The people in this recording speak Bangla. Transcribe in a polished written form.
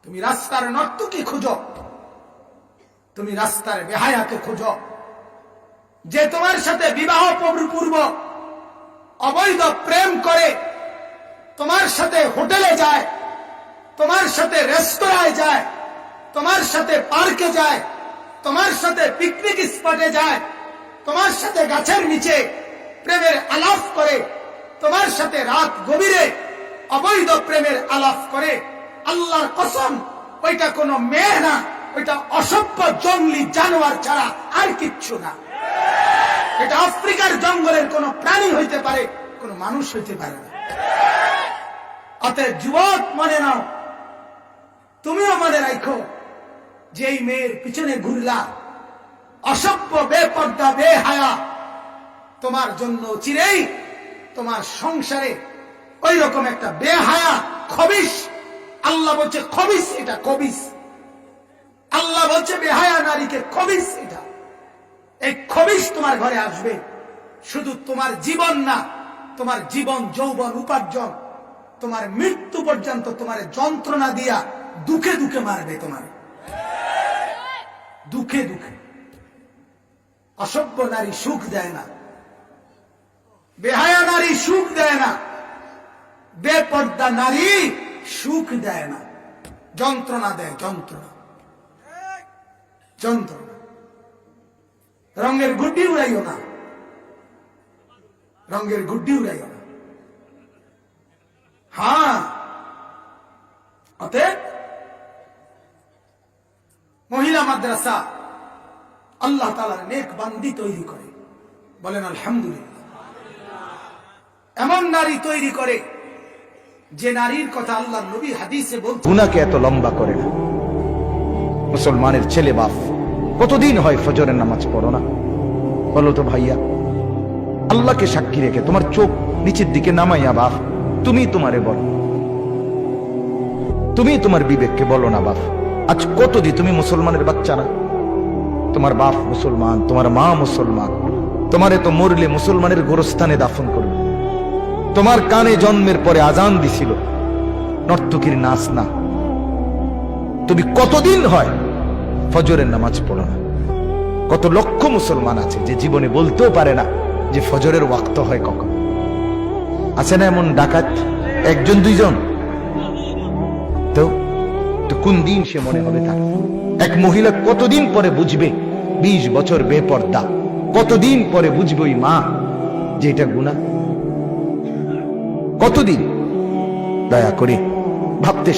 তুমি রাস্তার নর্তকী খুঁজো, তুমি রাস্তার বেহায়াকে খুঁজো, যে তোমার সাথে বিবাহ পূর্ব অবৈধ প্রেম করে, তোমার সাথে হোটেলে যায়, তোমার সাথে রেস্তোরাঁয় যায়, তোমার সাথে পার্কে যায়, তোমার সাথে পিকনিক স্পটে যায়, তোমার সাথে গাছের নিচে প্রেমের আলাপ করে, তোমার সাথে রাত গভীরে অবৈধ প্রেমের আলাপ করে, আল্লাহর কসম ওইটা কোনো মেয়ে না, ওইটা অসভ্য জঙ্গলি জানোয়ার ছাড়া আর কিচ্ছু না। এটা আফ্রিকার জঙ্গলের কোন প্রাণী হইতে পারে, কোন মানুষ হইতে পারে না। অতএব যুবক মনে নাও, তুমিও মনে রাখো যে এই মেয়ের পিছনে ঘুরলা, অসভ্য বেপর্দা বেহায়া, তোমার জন্য চিরেই তোমার সংসারে ওই রকম একটা বেহায়া খবিশ, আল্লাহ বলছে খবিশ, এটা খবিশ। আল্লাহ বলছে বেহায়া নারীকে খবিশ, এটা এই খবিশ তোমার ঘরে আসবে। শুধু তোমার জীবন না, তোমার জীবন যৌবন উপার্জন, তোমার মৃত্যু পর্যন্ত তোমার যন্ত্রণা দিয়া দুঃখে দুঃখে মারবে, তোমার দুঃখে দুঃখে। অসভ্য নারী সুখ দেয় না, বেহায়া নারী সুখ দেয় না, বেপর্দা নারী সুখ দেয় না, যন্ত্রণা দেয়, যন্ত্রণা যন্ত্রণা। রঙের গুড্ডি উড়াইও না, রঙের গুড্ডি উড়াইও না। হ্যাঁ, অতএব মহিলা মাদ্রাসা আল্লাহ তাআলার নেক বান্দি তৈরি করে, বলেন আলহামদুলিল্লাহ। এমন নারী তৈরি করে যে নারীর কথা আল্লাহ নবী হাদিসে বলছেন। গুনাহকে এত লম্বা করে না। মুসলমানের ছেলে বাপ কতদিন হয় ফজরের নামাজ পড়ো না? বলো তো ভাইয়া, আল্লাহকে সাক্ষী রেখে তোমার চোখ নিচের দিকে নামাইয়া বাপ, তুমি তোমারে বলো, তুমি তোমার বিবেককে বলো না বাপ, আজ কতদিন তুমি মুসলমানের বাচ্চা না? তোমার বাপ মুসলমান, তোমার মা মুসলমান, তোমারে তো মরলে মুসলমানের গোরস্থানে দাফন করবে। তোমার কানে জন্মের পরে আজান দিছিল, নর্তকীর নাচ না। তুমি কতদিন হয় ফজরের নামাজ পড়ো না? কত লক্ষ মুসলমান আছে যে জীবনে বলতেও পারে না যে ফজরের ওয়াক্ত হয় কখন। আছে না এমন ডাকাত? একজন দুইজন তো কোন দিন সে মনে হবে তার? এক মহিলা কতদিন পরে বুঝবে 20 বছর বেপর্দা, কতদিন পরে বুঝবে ওই মা যে এটা গুনাহ? কতদিন? দয়া করে ভাবতে